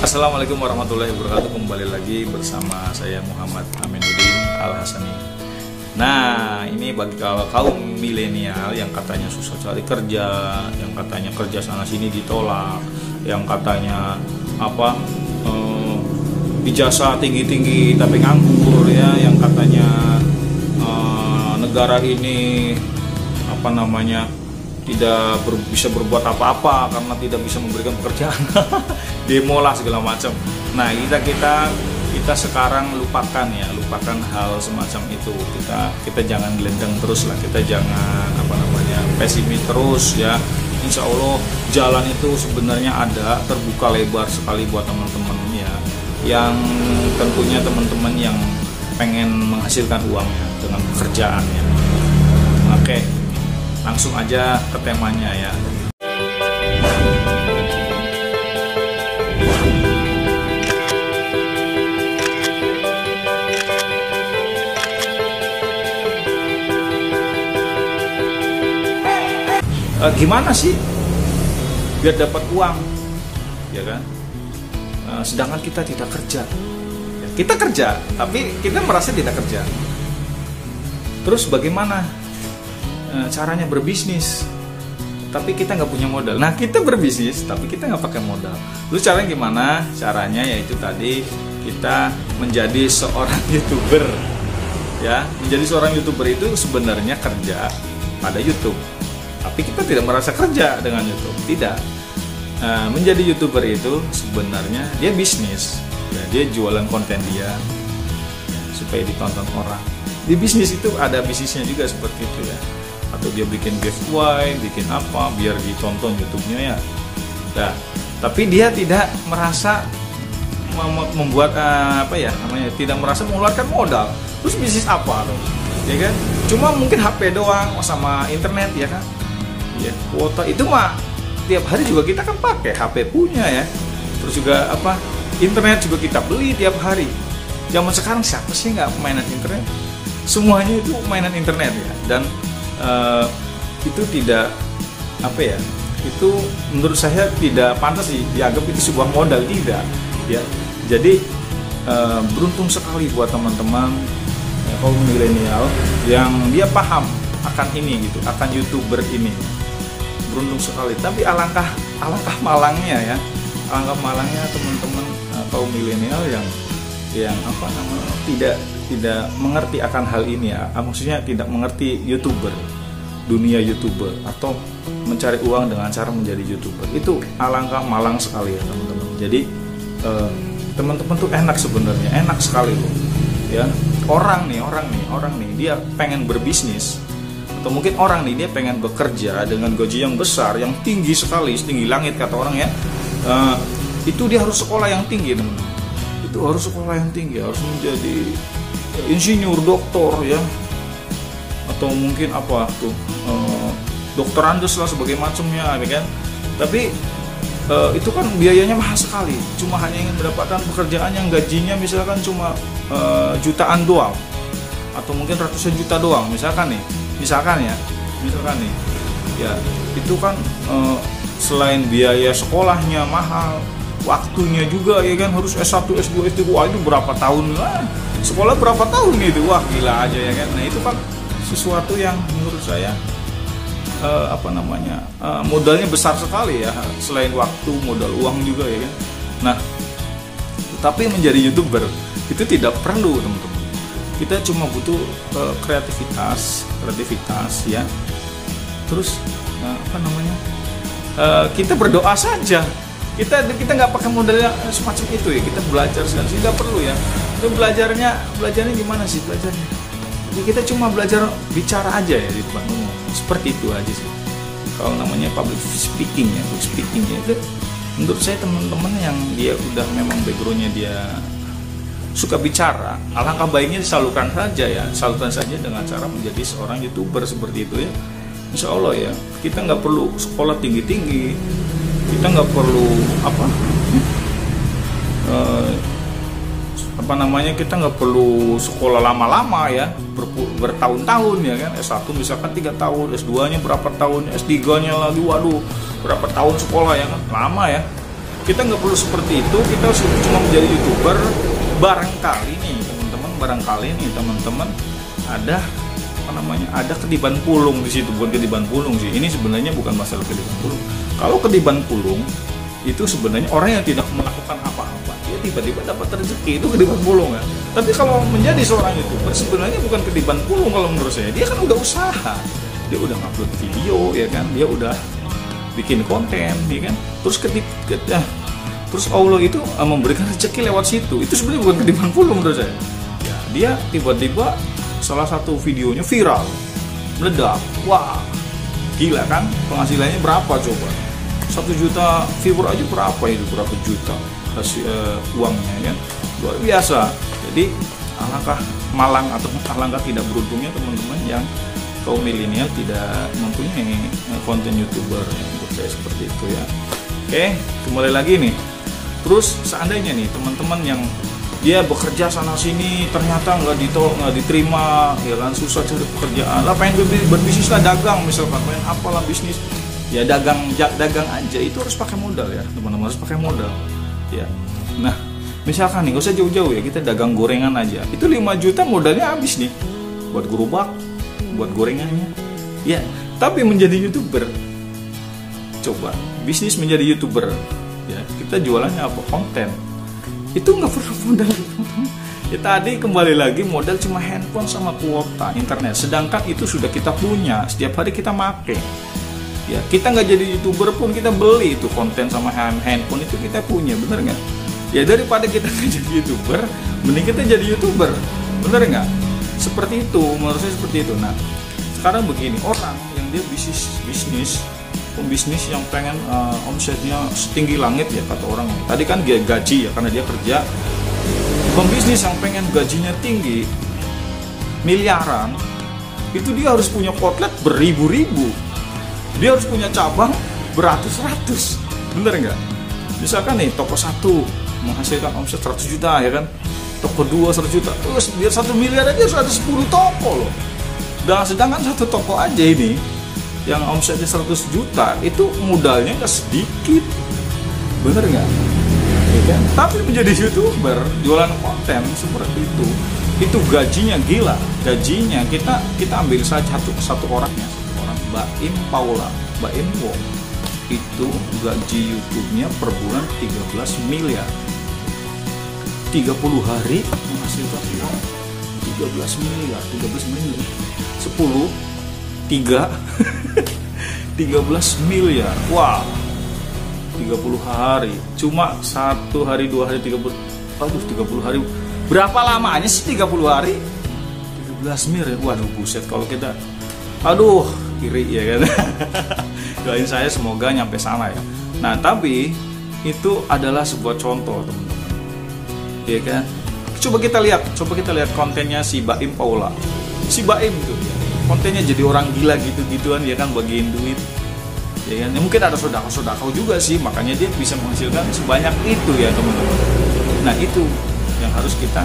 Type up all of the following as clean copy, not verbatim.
Assalamualaikum warahmatullahi wabarakatuh. Kembali lagi bersama saya Muhammad Aminuddin Al-Hasani. Nah, ini bagi kaum milenial yang katanya susah cari kerja, yang katanya kerja sana sini ditolak, yang katanya ijazah tinggi-tinggi tapi nganggur ya, yang katanya negara ini tidak bisa berbuat apa-apa karena tidak bisa memberikan pekerjaan. Demo lah segala macam. Nah, kita sekarang lupakan hal semacam itu. Kita jangan gelendang terus lah, kita jangan pesimis terus ya. Insya Allah jalan itu sebenarnya ada, terbuka lebar sekali buat teman-teman ya, yang tentunya teman-teman yang pengen menghasilkan uangnya dengan pekerjaannya. Oke, langsung aja ke temanya ya. Gimana sih biar dapat uang, ya kan? Sedangkan kita tidak kerja. Kita kerja, tapi kita merasa tidak kerja. Terus bagaimana caranya berbisnis? Tapi kita nggak punya modal. Nah, kita berbisnis, tapi kita nggak pakai modal. Terus caranya gimana? Caranya yaitu tadi kita menjadi seorang YouTuber. Ya, menjadi seorang YouTuber itu sebenarnya kerja pada YouTube. Tapi kita tidak merasa kerja dengan YouTube, tidak. Menjadi YouTuber itu sebenarnya dia bisnis, ya, dia jualan konten dia ya, supaya ditonton orang. Di bisnis itu ada bisnisnya juga seperti itu ya. Atau dia bikin giveaway, bikin apa biar ditonton YouTube-nya ya. Nah, tapi dia tidak merasa membuat tidak merasa mengeluarkan modal. Terus bisnis apa tuh? Ya kan? Cuma mungkin HP doang sama internet ya kan? Ya, kuota itu mah tiap hari juga kita kan pakai, HP punya ya. Terus juga internet juga kita beli tiap hari. Zaman sekarang siapa sih nggak mainan internet? Semuanya itu mainan internet ya. Dan itu tidak itu menurut saya tidak pantas sih dianggap itu sebuah modal, tidak ya. Jadi beruntung sekali buat teman-teman kaum milenial yang dia paham akan ini gitu, akan YouTuber ini. Beruntung sekali. Tapi alangkah malangnya teman-teman kaum milenial yang tidak mengerti akan hal ini ya. Maksudnya tidak mengerti dunia YouTuber atau mencari uang dengan cara menjadi YouTuber. Itu alangkah malang sekali ya teman-teman. Jadi teman-teman tuh enak sebenarnya, enak sekali loh. Ya, orang nih dia pengen berbisnis. Atau mungkin orang nih dia pengen bekerja dengan gaji yang besar, yang tinggi sekali, setinggi langit kata orang ya. Itu dia harus sekolah yang tinggi teman-teman. Itu harus sekolah yang tinggi, harus menjadi insinyur, doktor ya. Atau mungkin dokter Andes lah sebagai macamnya kan. Tapi itu kan biayanya mahal sekali. Cuma hanya ingin mendapatkan pekerjaan yang gajinya misalkan cuma jutaan doang. Atau mungkin ratusan juta doang misalkan nih ya, itu kan selain biaya sekolahnya mahal, waktunya juga ya kan, harus S1, S2, S3, wah itu berapa tahun lah, sekolah berapa tahun itu, wah gila aja ya kan. Nah itu kan sesuatu yang menurut saya modalnya besar sekali ya, selain waktu, modal uang juga ya kan. Nah, tapi menjadi YouTuber itu tidak perlu teman-teman. Kita cuma butuh kreativitas ya. Terus kita berdoa saja. Kita nggak pakai modalnya semacam itu ya. Kita belajar saja, nggak perlu ya. Itu belajarnya gimana sih belajarnya? Jadi kita cuma belajar bicara aja ya di depan umum. Seperti itu aja sih. Kalau namanya public speaking ya itu menurut saya teman-teman yang dia udah memang backgroundnya dia suka bicara, alangkah baiknya disalurkan saja dengan cara menjadi seorang YouTuber seperti itu ya. Insya Allah ya, kita nggak perlu sekolah tinggi-tinggi, kita nggak perlu kita nggak perlu sekolah lama-lama ya, bertahun-tahun ya kan. S1 misalkan 3 tahun, S2 nya berapa tahun, S3 nya lagi waduh berapa tahun sekolah ya kan, lama ya. Kita nggak perlu seperti itu. Kita cuma menjadi YouTuber. Barangkali nih teman-teman ada ada kediban pulung di situ. Bukan kediban pulung sih, ini sebenarnya bukan masalah kediban pulung. Kalau kediban pulung itu sebenarnya orang yang tidak melakukan apa-apa, dia tiba-tiba dapat rezeki, itu kediban pulung kan. Tapi kalau menjadi seorang YouTuber sebenarnya bukan kediban pulung kalau menurut saya. Dia kan udah usaha, dia udah upload video ya kan, dia udah bikin konten ya kan, terus Allah itu memberikan rezeki lewat situ. Itu sebenarnya bukan kediban pulung menurut saya ya. Dia tiba-tiba salah satu videonya viral, meledak, wah gila kan, penghasilannya berapa coba, 1 juta viewer aja berapa juta hasil uangnya kan, luar biasa. Jadi alangkah malang atau alangkah tidak beruntungnya teman-teman yang kaum milenial tidak mempunyai konten YouTuber. Menurut saya seperti itu ya. Oke, kembali lagi nih. Terus seandainya nih teman-teman yang dia bekerja sana sini ternyata nggak diterima ya kan, susah cari pekerjaan lah, pengen berbisnis lah, dagang misalkan, pengen apalah bisnis ya, dagang aja itu harus pakai modal ya teman-teman, harus pakai modal ya. Nah misalkan nih nggak usah jauh-jauh ya, kita dagang gorengan aja itu 5 juta modalnya habis nih buat gerobak, buat gorengannya ya. Tapi menjadi YouTuber, coba bisnis menjadi YouTuber ya, kita jualannya apa, konten, itu nggak perlu modal ya. Tadi kembali lagi modal cuma handphone sama kuota internet, sedangkan itu sudah kita punya, setiap hari kita make ya. Kita nggak jadi YouTuber pun kita beli itu konten sama handphone, itu kita punya, bener nggak ya? Daripada kita nggak jadi YouTuber, mending kita jadi YouTuber, bener nggak? Seperti itu, menurut saya seperti itu. Nah sekarang begini, orang yang dia bisnis pembisnis yang pengen omsetnya setinggi langit ya kata orang. Tadi kan dia gaji ya karena dia kerja. Pembisnis yang pengen gajinya tinggi, miliaran, itu dia harus punya outlet beribu-ribu. Dia harus punya cabang beratus-ratus. Bener nggak? Misalkan nih toko 1 menghasilkan omset 100 juta ya kan, toko 2 100 juta, terus biar 1 miliar aja harus ada 10 toko loh. Dan sedangkan 1 toko aja ini yang omsetnya 100 juta itu modalnya nggak sedikit, bener nggak? Ya kan? Tapi menjadi YouTuber jualan konten seperti itu gajinya gila. Gajinya kita ambil saja satu orangnya, Baim Paula, Baim Wong, itu gaji YouTube-nya per bulan 13 miliar, 30 hari menghasilkan uang 13 miliar 10 3 13 miliar. Wow, 30 hari, cuma 1 hari 2 hari 30 hari, berapa lamanya sih 30 hari 13 miliar. Waduh buset, kalau kita aduh iri ya kan. Doain saya semoga nyampe sana ya. Nah tapi itu adalah sebuah contoh teman-teman ya kan. Coba kita lihat kontennya si Baim Paula. Si Baim itu kontennya jadi orang gila gitu-gituan ya kan, bagiin duit ya kan. Mungkin ada sodako juga sih, makanya dia bisa menghasilkan sebanyak itu ya teman-teman. Nah itu yang harus kita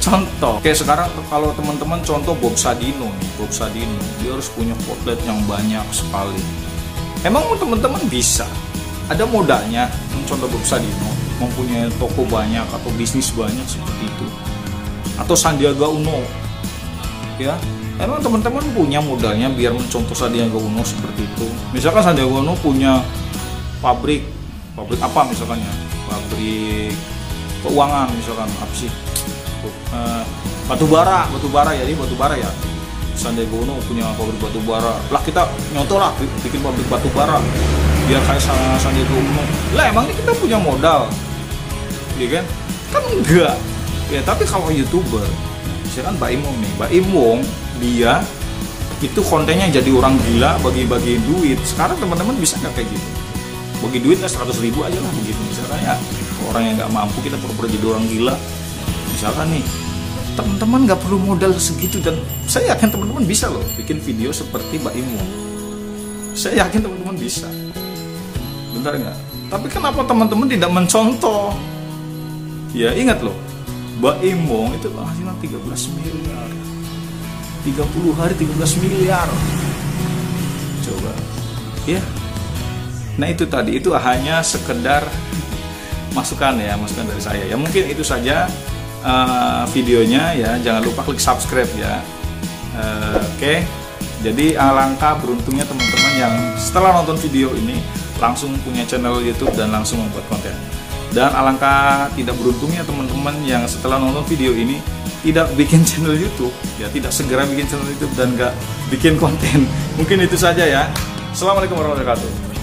contoh. Kayak sekarang kalau teman-teman contoh Bob Sadino nih, dia harus punya outlet yang banyak sekali. Emang teman-teman bisa, ada modalnya mencontoh Bob Sadino, mempunyai toko banyak atau bisnis banyak seperti itu? Atau Sandiaga Uno ya, emang teman-teman punya modalnya biar mencontoh Sandiaga Uno seperti itu? Misalkan Sandiaga Uno punya pabrik apa misalkan ya, pabrik keuangan misalkan, apa sih, batu bara ya. Sandiaga Uno punya pabrik batu bara, lah kita nyontoh lah bikin pabrik batu bara biar kayak Sandiaga Uno. Lah emang ini kita punya modal ya kan enggak ya. Tapi kalau YouTuber misalkan Baim Wong dia itu kontennya jadi orang gila, bagi-bagi duit. Sekarang teman-teman bisa nggak kayak gitu? Bagi duit 100 ribu aja lah begitu misalkan ya. Orang yang nggak mampu kita pura-pura jadi orang gila misalkan nih. Teman-teman nggak perlu modal segitu, dan saya yakin teman-teman bisa loh bikin video seperti Baim Wong. Saya yakin teman-teman bisa, benar nggak? Tapi kenapa teman-teman tidak mencontoh? Ya ingat loh, Baim Wong itu penghasilan 13 miliar, 30 hari 13 miliar. Coba ya. Nah itu tadi, itu hanya sekedar masukan ya, masukan dari saya. Ya mungkin itu saja videonya ya. Jangan lupa klik subscribe ya. Oke. Jadi alangkah beruntungnya teman-teman yang setelah nonton video ini langsung punya channel YouTube dan langsung membuat konten. Dan alangkah tidak beruntungnya teman-teman yang setelah nonton video ini tidak bikin channel YouTube, ya tidak segera bikin channel YouTube dan nggak bikin konten. Mungkin itu saja ya. Assalamualaikum warahmatullahi wabarakatuh.